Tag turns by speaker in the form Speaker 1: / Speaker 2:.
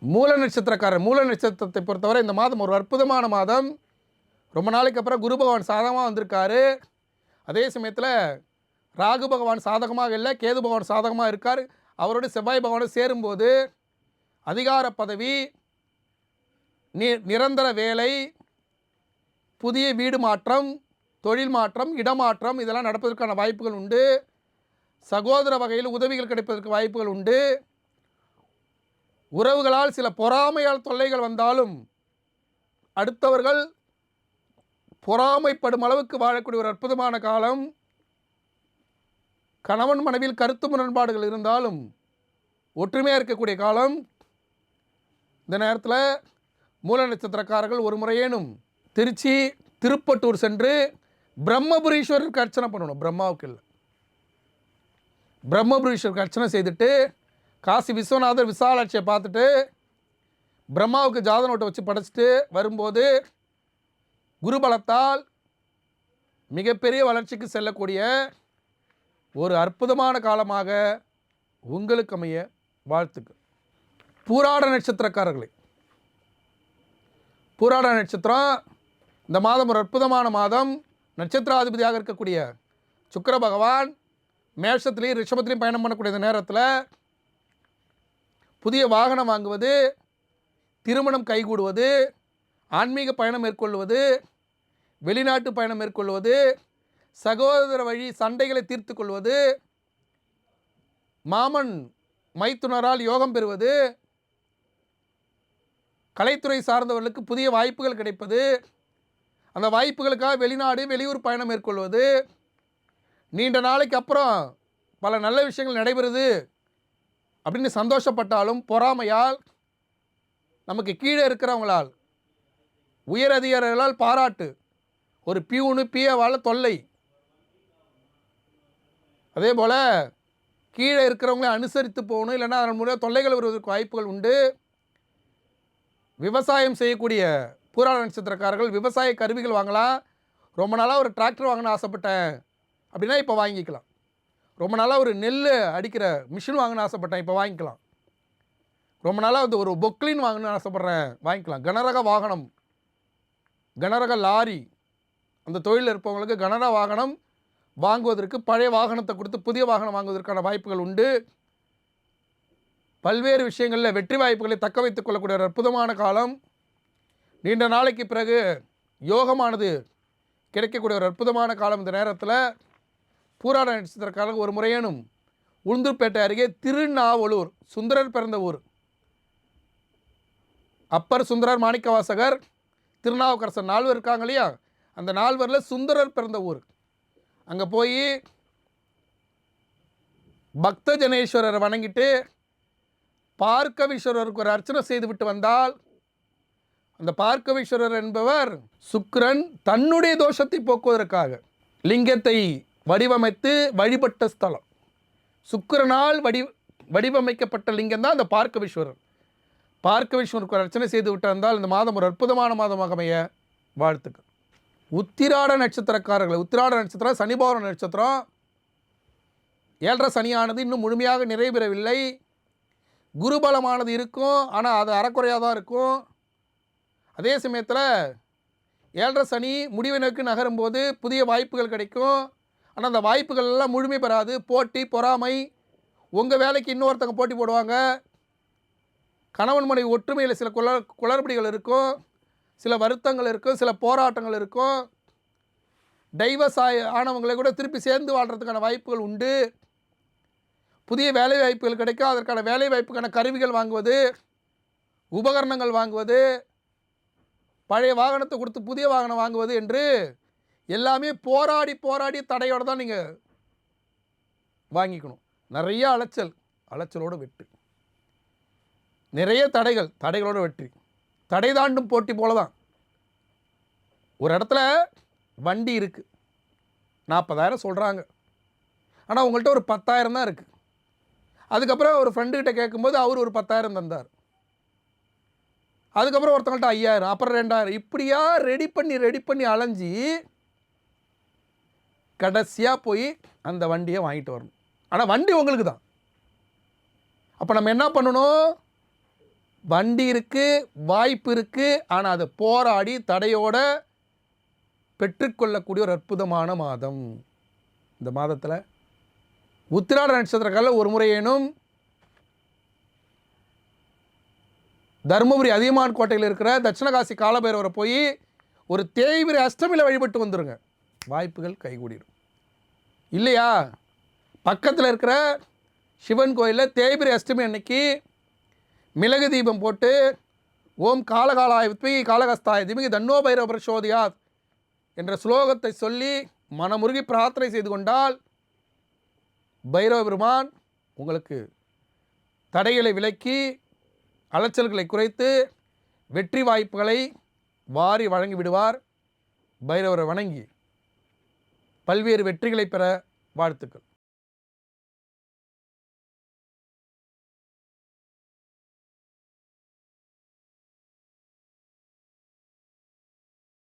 Speaker 1: மூல நட்சத்திரக்காரர், மூல நட்சத்திரத்தை பொறுத்தவரை இந்த மாதம் ஒரு அற்புதமான மாதம். ரொம்ப நாளைக்கு அப்புறம் குரு பகவான் சாதகமாக வந்திருக்காரு. அதே சமயத்தில் ராகு பகவான் சாதகமாக இல்லை, கேது பகவான் சாதகமாக இருக்கார். அவரோட செவ்வாய் பகவானும் சேரும்போது அதிகார பதவி, நிரந்தர வேலை, புதிய வீடு மாற்றம், தொழில் மாற்றம், இடமாற்றம் இதெல்லாம் நடப்பதற்கான வாய்ப்புகள் உண்டு. சகோதர வகையில் உதவிகள் கிடைப்பதற்கு வாய்ப்புகள் உண்டு. உறவுகளால் சில பொறாமையால் தொல்லைகள் வந்தாலும் அடுத்தவர்கள் பொறாமைப்படும் அளவுக்கு வாழக்கூடிய ஒரு அற்புதமான காலம். கணவன் மனைவியில் கருத்து முரண்பாடுகள் இருந்தாலும் ஒற்றுமையாக இருக்கக்கூடிய காலம். இந்த நேரத்தில் மூல நட்சத்திரக்காரர்கள் ஒரு முறையேனும் திருச்சி, திருப்பட்டூர் சென்று பிரம்மபுரீஸ்வரருக்கு அர்ச்சனை பண்ணணும். பிரம்மாவுக்கு இல்லை, பிரம்மபுரீஸ்வரருக்கு அர்ச்சனை செய்துட்டு காசி விஸ்வநாதர் விசாலாட்சியை பார்த்துட்டு பிரம்மாவுக்கு ஜாத நோட்டை வச்சு படைச்சிட்டு வரும்போது குருபலத்தால் மிகப்பெரிய வளர்ச்சிக்கு செல்லக்கூடிய ஒரு அற்புதமான காலமாக உங்களுக்கு அமைய வாழ்த்துக்கள். பூராட நட்சத்திரக்காரர்களே, பூராட நட்சத்திரம் இந்த மாதம் ஒரு அற்புதமான மாதம். நட்சத்திராதிபதியாக இருக்கக்கூடிய சுக்கிர பகவான் மேஷத்துலேயும் ரிஷபத்திலையும் பயணம் பண்ணக்கூடிய இந்த நேரத்தில் புதிய வாகனம் வாங்குவது, திருமணம் கைகூடுவது, ஆன்மீக பயணம் மேற்கொள்வது, வெளிநாட்டு பயணம் மேற்கொள்வது, சகோதர வழி சண்டைகளை தீர்த்து கொள்வது, மாமன் மைத்துனரால் யோகம் பெறுவது, கலைத்துறை சார்ந்தவர்களுக்கு புதிய வாய்ப்புகள் கிடைப்பது, அந்த வாய்ப்புகளுக்காக வெளிநாடு வெளியூர் பயணம் மேற்கொள்வது, நீண்ட நாளைக்கு அப்புறம் பல நல்ல விஷயங்கள் நடைபெறுது அப்படின்னு சந்தோஷப்பட்டாலும் பொறாமையால், நமக்கு கீழே இருக்கிறவங்களால், உயர் அதிகாரிகளால் பாராட்டு, ஒரு பியூனு பிஏவால் தொல்லை, அதே போல் கீழே இருக்கிறவங்களே அனுசரித்து போகணும், இல்லைன்னா அதன் மூலம் தொல்லைகள் வருவதற்கு வாய்ப்புகள் உண்டு. விவசாயம் செய்யக்கூடிய பூராட நட்சத்திரக்காரர்கள் விவசாய கருவிகள் வாங்கலாம். ரொம்ப நாளாக ஒரு டிராக்டர் வாங்கணும்னு ஆசைப்பட்டேன் அப்படின்னா இப்போ வாங்கிக்கலாம். ரொம்ப நாளாக ஒரு நெல் அடிக்கிற மிஷின் வாங்கணும்னு ஆசைப்பட்டேன், இப்போ வாங்கிக்கலாம். ரொம்ப நாளாக வந்து ஒரு பொக்லின் வாங்கணும்னு ஆசைப்பட்றேன், வாங்கிக்கலாம். கனரக வாகனம், கனரக லாரி, அந்த தொழிலில் இருப்பவங்களுக்கு கனரக வாகனம் வாங்குவதற்கு பழைய வாகனத்தை கொடுத்து புதிய வாகனம் வாங்குவதற்கான வாய்ப்புகள் உண்டு. பல்வேறு விஷயங்களில் வெற்றி வாய்ப்புகளை தக்க வைத்துக் கொள்ளக்கூடிய ஒரு அற்புதமான காலம். நீண்ட நாளைக்கு பிறகு யோகமானது கிடைக்கக்கூடிய ஒரு அற்புதமான காலம். இந்த நேரத்தில் பூராட நட்சத்திரக்காரர்கள் ஒரு முறையேனும் உளுந்தூர்பேட்டை அருகே திருநாவலூர், சுந்தரர் பிறந்த ஊர், அப்பர் சுந்தரர், மாணிக்கவாசகர், திருநாவுக்கரசர் நால்வர் இருக்காங்க இல்லையா, அந்த நால்வரில் சுந்தரர் பிறந்த ஊர். அங்கே போய் பக்த ஜனேஸ்வரரை வணங்கிட்டு பார்க்கவீஸ்வரருக்கு ஒரு அர்ச்சனை செய்து விட்டு வந்தால், அந்த பார்க்கவீஸ்வரர் என்பவர் சுக்கிரன் தன்னுடைய தோஷத்தை போக்குவதற்காக லிங்கத்தை வடிவமைத்து வழிபட்ட ஸ்தலம். சுக்கிரனால் வடிவமைக்கப்பட்ட லிங்கம் தான் அந்த பார்க்கவீஸ்வரர். பார்க்கவீஸ்வரருக்கு ஒரு அர்ச்சனை செய்து விட்டு வந்தால் இந்த மாதம் ஒரு அற்புதமான மாதமாக அமைய வாழ்த்துக்கள். உத்திராட நட்சத்திரக்காரர்கள், உத்திராட நட்சத்திரம் சனிபவன நட்சத்திரம். 7.5 சனியானது இன்னும் முழுமையாக நிறைவேறவில்லை. குருபலமானது இருக்கும், ஆனால் அது அறக்குறையாக தான் இருக்கும். அதே சமயத்தில் 7.5 சனி முடிவை நோக்கி நகரும்போது புதிய வாய்ப்புகள் கிடைக்கும். ஆனால் அந்த வாய்ப்புகள் எல்லாம் முழுமை பெறாது. போட்டி, பொறாமை, உங்கள் வேலைக்கு இன்னொருத்தங்க போட்டி போடுவாங்க. கணவன் மனைவி ஒற்றுமையில் சில குளறுபடிகள் இருக்கும், சில வருத்தங்கள் இருக்கும், சில போராட்டங்கள் இருக்கும். டைவர்ஸ் ஆனவங்களை கூட திருப்பி சேர்ந்து வாழ்கிறதுக்கான வாய்ப்புகள் உண்டு. புதிய வேலை வாய்ப்புகள் கிடைக்கும். அதற்கான வேலை வாய்ப்புக்கான கருவிகள் வாங்குவது, உபகரணங்கள் வாங்குவது, பழைய வாகனத்தை கொடுத்து புதிய வாகனம் வாங்குவது என்று எல்லாமே போராடி போராடி தடையோடு தான் நீங்கள் வாங்கிக்கணும். நிறைய அலைச்சலோடு வெற்றி, நிறைய தடைகளோடு வெற்றி, தடை தாண்டும் போட்டி போல தான். ஒரு இடத்துல வண்டி இருக்குது, 40,000 சொல்கிறாங்க, ஆனால் உங்கள்கிட்ட ஒரு 10,000 தான் இருக்குது. அதுக்கப்புறம் ஒரு ஃப்ரெண்டுக்கிட்ட கேட்கும்போது அவர் ஒரு 10,000 தந்தார். அதுக்கப்புறம் ஒருத்தவங்கள்ட்ட 5,000, அப்புறம் 2,000, இப்படியா ரெடி பண்ணி அலைஞ்சி கடைசியாக போய் அந்த வண்டியை வாங்கிட்டு வரணும். ஆனால் வண்டி உங்களுக்கு தான். அப்போ நம்ம என்ன பண்ணணும்? வண்டி இருக்குது, வாய்ப்பு இருக்குது, ஆனால் அதை போராடி தடையோட பெற்றுக்கொள்ளக்கூடிய ஒரு அற்புதமான மாதம். இந்த மாதத்தில் உத்திராட நட்சத்திரக்காலில் ஒரு முறையேனும் தருமபுரி அதியமான் கோட்டையில் இருக்கிற தட்சிணகாசி காலபைரவரை போய் ஒரு தேய்பிரை அஷ்டமியில் வழிபட்டு வந்துடுங்க, வாய்ப்புகள் கைகூடிடும். இல்லையா, பக்கத்தில் இருக்கிற சிவன் கோயிலில் தேய்பிரை அஷ்டமி அன்னைக்கு மிளகு தீபம் போட்டு ஓம் காலகாலாய வித்மகி காலகஸ்தாய தீமகி தன்னோ பைரவ பிரசோதயாத் என்ற ஸ்லோகத்தை சொல்லி மனமுருகி பிரார்த்தனை செய்து கொண்டால் பைரவ பெருமான் உங்களுக்கு தடைகளை விலக்கி அலைச்சல்களை குறைத்து வெற்றி வாய்ப்புகளை வாரி வழங்கி விடுவார். பைரவரை வணங்கி பல்வேறு வெற்றிகளை பெற வாழ்த்துக்கள்.